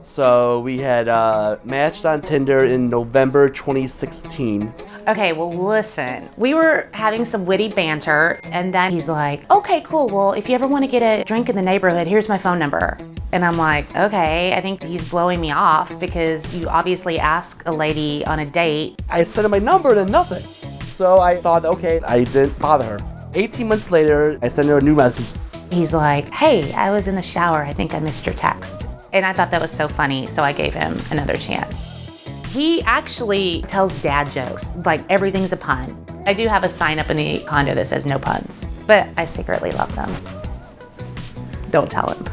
So we had matched on Tinder in November 2016. Okay, well listen, we were having some witty banter and then he's like, okay, cool, well if you ever want to get a drink in the neighborhood, here's my phone number. And I'm like, okay, I think he's blowing me off because you obviously ask a lady on a date. I sent her my number and then nothing. So I thought, okay, I didn't bother her. 18 months later, I sent her a new message. He's like, hey, I was in the shower, I think I missed your text. And I thought that was so funny, so I gave him another chance. He actually tells dad jokes, like everything's a pun. I do have a sign up in the condo that says no puns, but I secretly love them. Don't tell him.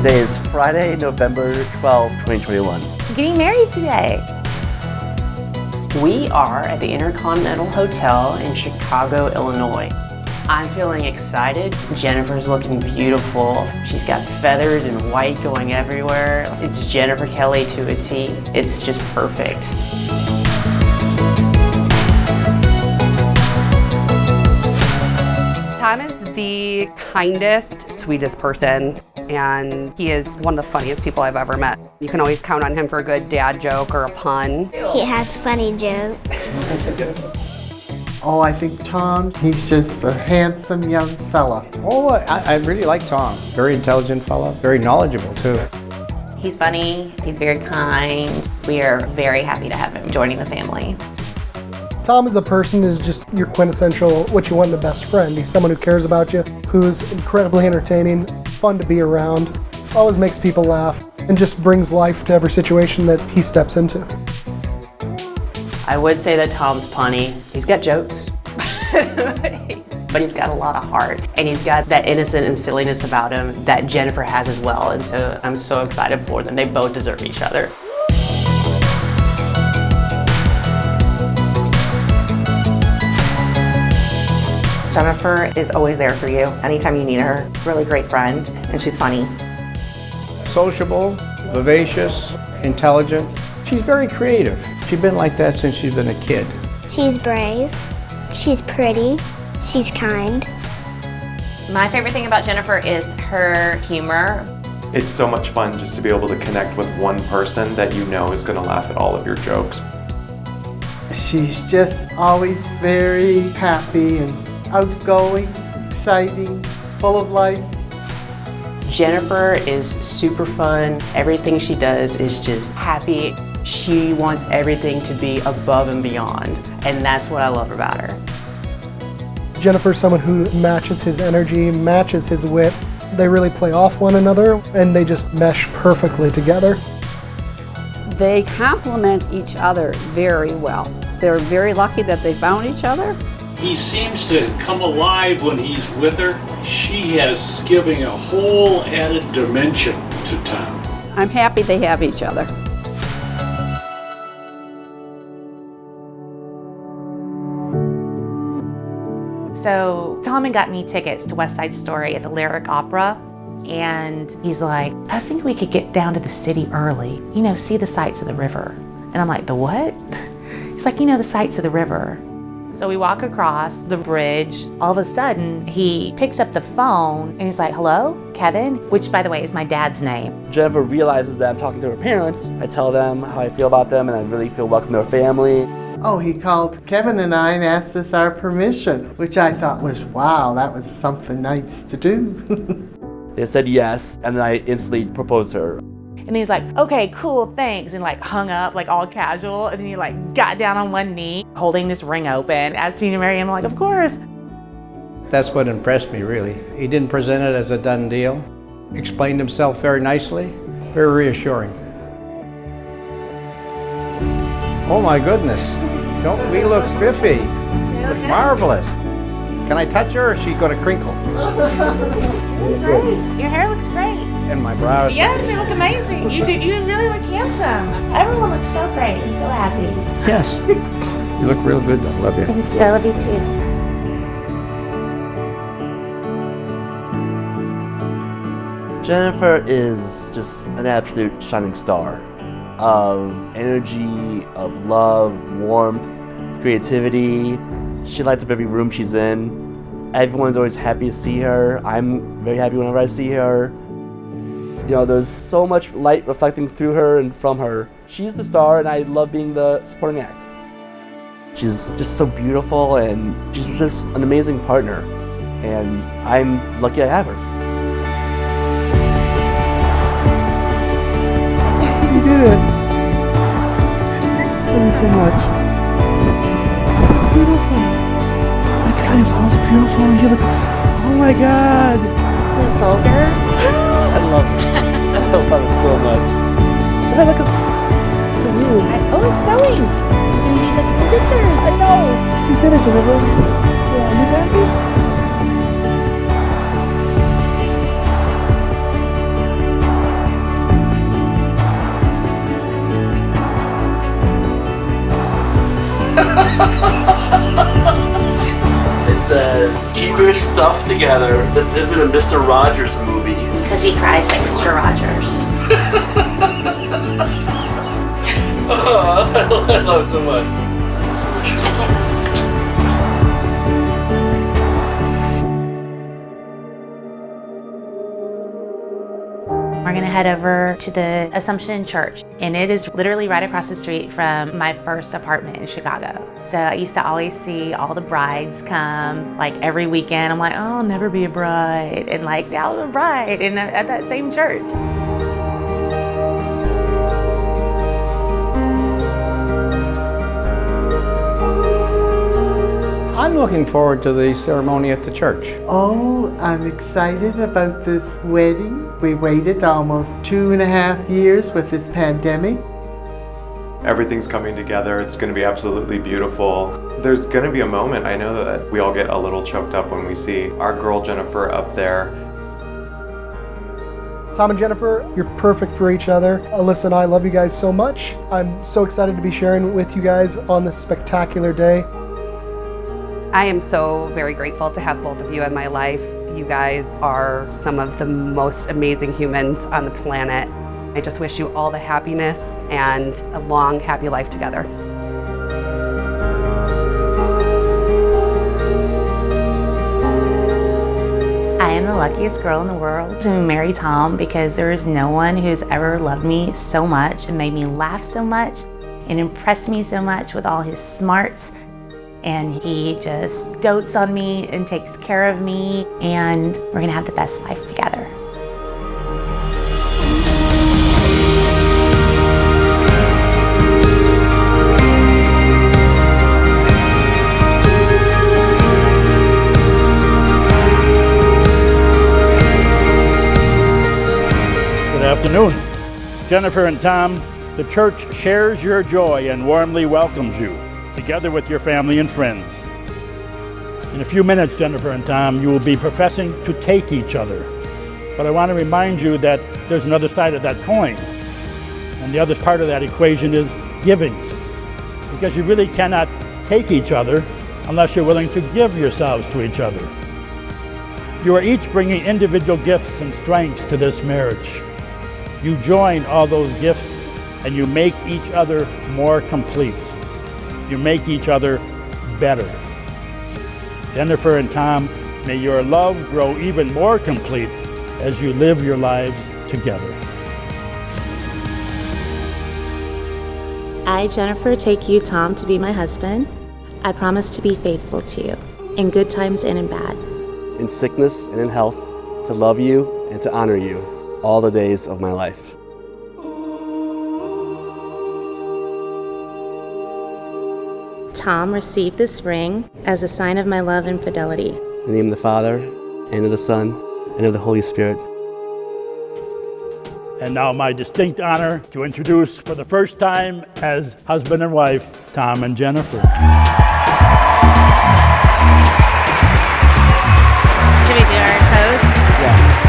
Today is Friday, November 12, 2021. I'm getting married today. We are at the Intercontinental Hotel in Chicago, Illinois. I'm feeling excited. Jennifer's looking beautiful. She's got feathers and white going everywhere. It's Jennifer Kelly to a T. It's just perfect. Tom is the kindest, sweetest person, and he is one of the funniest people I've ever met. You can always count on him for a good dad joke or a pun. He has funny jokes. Oh, I think Tom, he's just a handsome young fella. Oh, I really like Tom. Very intelligent fella, very knowledgeable too. He's funny, he's very kind. We are very happy to have him joining the family. Tom as a person is just your quintessential what you want in a best friend. He's someone who cares about you, who's incredibly entertaining, fun to be around, always makes people laugh, and just brings life to every situation that he steps into. I would say that Tom's punny. He's got jokes, but he's got a lot of heart. And he's got that innocent and silliness about him that Jennifer has as well. And so I'm so excited for them. They both deserve each other. Jennifer is always there for you anytime you need her. Really great friend, and she's funny. Sociable, vivacious, intelligent. She's very creative. She's been like that since she's been a kid. She's brave. She's pretty. She's kind. My favorite thing about Jennifer is her humor. It's so much fun just to be able to connect with one person that you know is going to laugh at all of your jokes. She's just always very happy and outgoing, exciting, full of life. Jennifer is super fun. Everything she does is just happy. She wants everything to be above and beyond, and that's what I love about her. Jennifer's someone who matches his energy, matches his wit. They really play off one another, and they just mesh perfectly together. They complement each other very well. They're very lucky that they found each other. He seems to come alive when he's with her. She has giving a whole added dimension to Tom. I'm happy they have each other. So Tom had got me tickets to West Side Story at the Lyric Opera. And he's like, I was thinking we could get down to the city early, you know, see the sights of the river. And I'm like, the what? He's like, you know, the sights of the river. So we walk across the bridge. All of a sudden, he picks up the phone and he's like, hello, Kevin? Which, by the way, is my dad's name. Jennifer realizes that I'm talking to her parents. I tell them how I feel about them and I really feel welcome to her family. Oh, he called Kevin and I and asked us our permission, which I thought was, wow, that was something nice to do. They said yes, and then I instantly proposed to her. And he's like, okay, cool, thanks, and like hung up, like all casual, and then he like got down on one knee, holding this ring open, asked me to marry him. I'm like, of course. That's what impressed me, really. He didn't present it as a done deal. Explained himself very nicely, very reassuring. Oh my goodness, don't we look spiffy? You look marvelous. Can I touch her or is she going to crinkle? Great. Your hair looks great. And my brows. Yes, they look amazing. You do. You really look handsome. Everyone looks so great. I'm so happy. Yes. You look real good. I love you. Thank you. I love you too. Jennifer is just an absolute shining star of energy, of love, warmth, creativity. She lights up every room she's in. Everyone's always happy to see her. I'm very happy whenever I see her. You know, there's so much light reflecting through her and from her. She's the star, and I love being the supporting act. She's just so beautiful, and she's just an amazing partner, and I'm lucky I have her. You did it. Thank you so much. It's beautiful. Oh my God, your flowers are beautiful. You look. Oh my God. Is it vulgar? I love it. I love it so much. Hey, look at the room. Oh, it's snowing. It's gonna be such cool pictures. I know. You did it, Jennifer. Yeah, are you happy? It says, keep your stuff together. This isn't a Mr. Rogers movie. Because he cries like Mr. Rogers. Oh, I love it so much. We're gonna head over to the Assumption Church, and it is literally right across the street from my first apartment in Chicago. So I used to always see all the brides come, like every weekend. I'm like, oh, I'll never be a bride. And like, now I'm a bride at that same church. I'm looking forward to the ceremony at the church. Oh, I'm excited about this wedding. We waited almost 2.5 years with this pandemic. Everything's coming together. It's going to be absolutely beautiful. There's going to be a moment, I know that we all get a little choked up when we see our girl Jennifer up there. Tom and Jennifer, you're perfect for each other. Alyssa and I love you guys so much. I'm so excited to be sharing with you guys on this spectacular day. I am so very grateful to have both of you in my life. You guys are some of the most amazing humans on the planet. I just wish you all the happiness and a long, happy life together. I am the luckiest girl in the world to marry Tom, because there is no one who's ever loved me so much and made me laugh so much and impressed me so much with all his smarts. And he just dotes on me and takes care of me, and we're gonna have the best life together. Good afternoon. Jennifer and Tom, the church shares your joy and warmly welcomes you, together with your family and friends. In a few minutes, Jennifer and Tom, you will be professing to take each other. But I want to remind you that there's another side of that coin. And the other part of that equation is giving. Because you really cannot take each other unless you're willing to give yourselves to each other. You are each bringing individual gifts and strengths to this marriage. You join all those gifts and you make each other more complete. You make each other better. Jennifer and Tom, may your love grow even more complete as you live your lives together. I, Jennifer, take you, Tom, to be my husband. I promise to be faithful to you, in good times and in bad. In sickness and in health, to love you and to honor you all the days of my life. Tom, receive this ring as a sign of my love and fidelity. In the name of the Father, and of the Son, and of the Holy Spirit. And now my distinct honor to introduce for the first time as husband and wife, Tom and Jennifer. Should we do our pose? Yeah.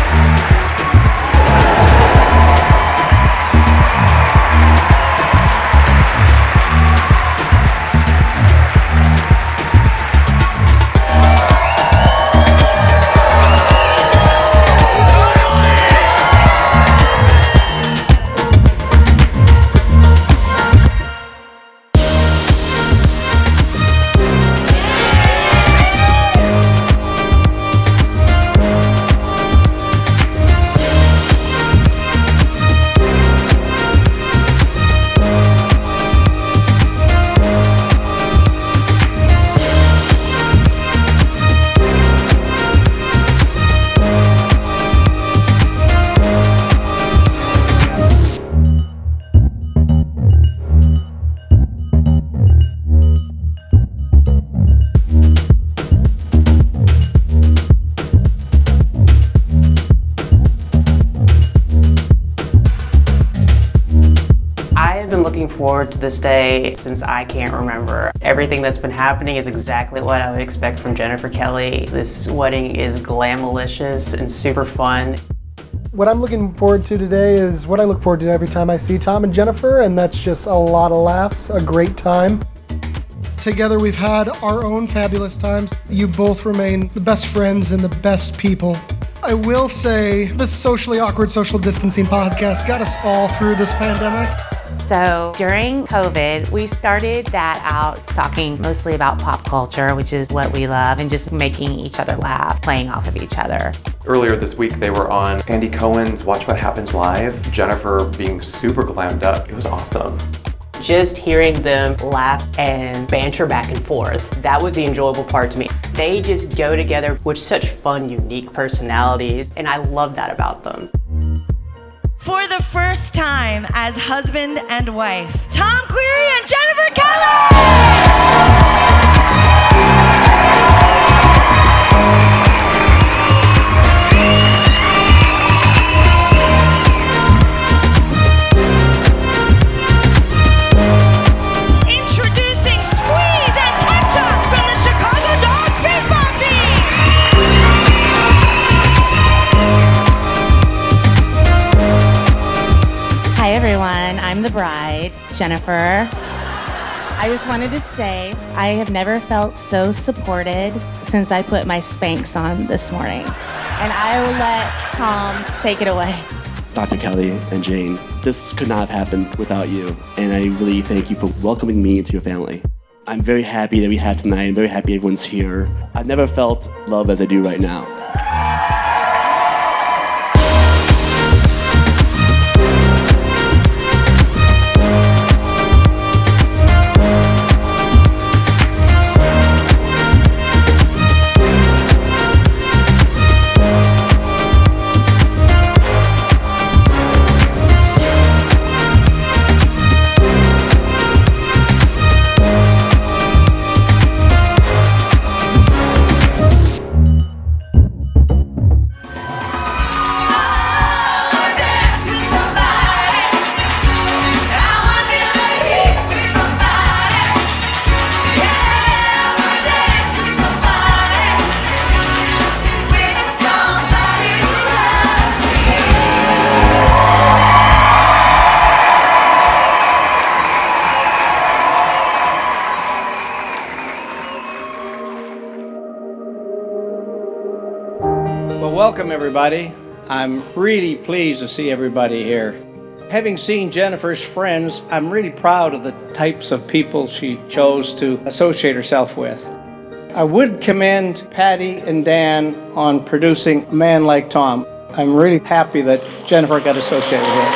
forward to this day since I can't remember. Everything that's been happening is exactly what I would expect from Jennifer Kelly. This wedding is glamalicious and super fun. What I'm looking forward to today is what I look forward to every time I see Tom and Jennifer, and that's just a lot of laughs, a great time. Together we've had our own fabulous times. You both remain the best friends and the best people. I will say this socially awkward social distancing podcast got us all through this pandemic. So during COVID, we started that out talking mostly about pop culture, which is what we love, and just making each other laugh, playing off of each other. Earlier this week, they were on Andy Cohen's Watch What Happens Live. Jennifer being super glammed up. It was awesome. Just hearing them laugh and banter back and forth, that was the enjoyable part to me. They just go together with such fun, unique personalities, and I love that about them. For the first time as husband and wife, Tom Query and Jennifer Kelly! Introducing Squeeze and Ketchup from the Chicago Dogs baseball team! Hi everyone, I'm the bride, Jennifer. I just wanted to say I have never felt so supported since I put my Spanx on this morning. And I will let Tom take it away. Dr. Kelly and Jane, this could not have happened without you, and I really thank you for welcoming me into your family. I'm very happy that we had tonight. I'm very happy everyone's here. I've never felt love as I do right now. Well, welcome everybody. I'm really pleased to see everybody here. Having seen Jennifer's friends, I'm really proud of the types of people she chose to associate herself with. I would commend Patty and Dan on producing a man like Tom. I'm really happy that Jennifer got associated with him.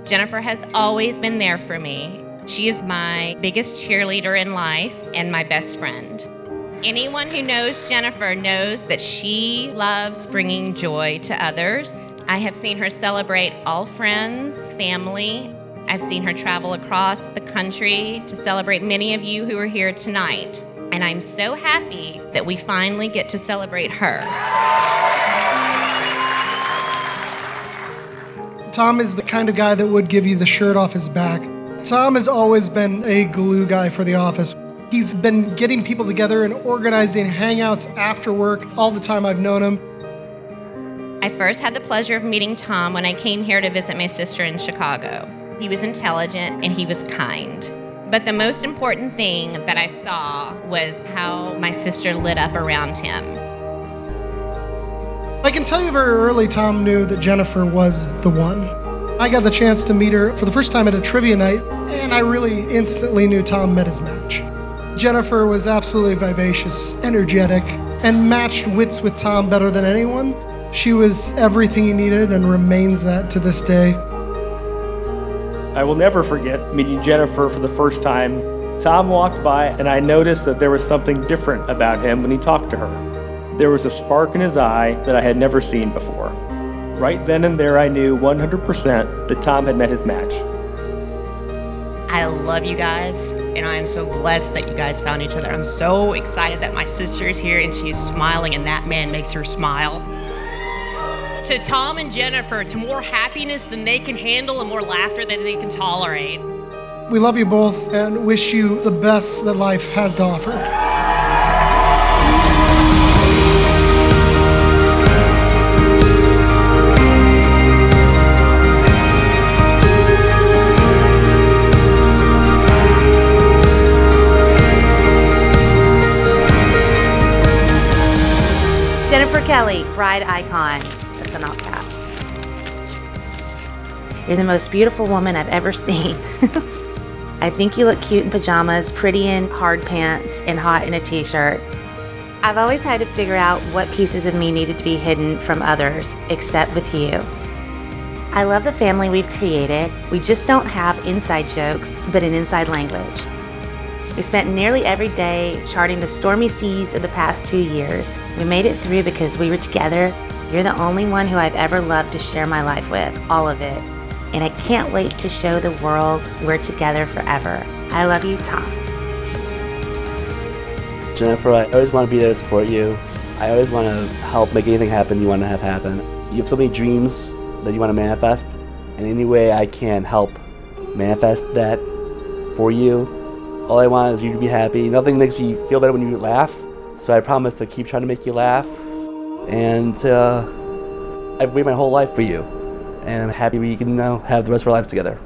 Jennifer has always been there for me. She is my biggest cheerleader in life and my best friend. Anyone who knows Jennifer knows that she loves bringing joy to others. I have seen her celebrate all friends, family. I've seen her travel across the country to celebrate many of you who are here tonight. And I'm so happy that we finally get to celebrate her. Tom is the kind of guy that would give you the shirt off his back. Tom has always been a glue guy for the office. He's been getting people together and organizing hangouts after work all the time I've known him. I first had the pleasure of meeting Tom when I came here to visit my sister in Chicago. He was intelligent and he was kind. But the most important thing that I saw was how my sister lit up around him. I can tell you very early Tom knew that Jennifer was the one. I got the chance to meet her for the first time at a trivia night, and I really instantly knew Tom met his match. Jennifer was absolutely vivacious, energetic, and matched wits with Tom better than anyone. She was everything he needed and remains that to this day. I will never forget meeting Jennifer for the first time. Tom walked by and I noticed that there was something different about him when he talked to her. There was a spark in his eye that I had never seen before. Right then and there I knew 100% that Tom had met his match. I love you guys, and I am so blessed that you guys found each other. I'm so excited that my sister is here and she is smiling and that man makes her smile. to Tom and Jennifer, to more happiness than they can handle and more laughter than they can tolerate. We love you both and wish you the best that life has to offer. Jennifer Kelly, bride icon. That's in all caps. You're the most beautiful woman I've ever seen. I think you look cute in pajamas, pretty in hard pants, and hot in a t-shirt. I've always had to figure out what pieces of me needed to be hidden from others, except with you. I love the family we've created. We just don't have inside jokes, but an inside language. We spent nearly every day charting the stormy seas of the past 2 years. We made it through because we were together. You're the only one who I've ever loved to share my life with, all of it. And I can't wait to show the world we're together forever. I love you, Tom. Jennifer, I always want to be there to support you. I always want to help make anything happen you want to have happen. You have so many dreams that you want to manifest, and any way I can help manifest that for you. All I want is you to be happy. Nothing makes me feel better when you laugh, so I promise to keep trying to make you laugh. And I've waited my whole life for you, and I'm happy we can now have the rest of our lives together.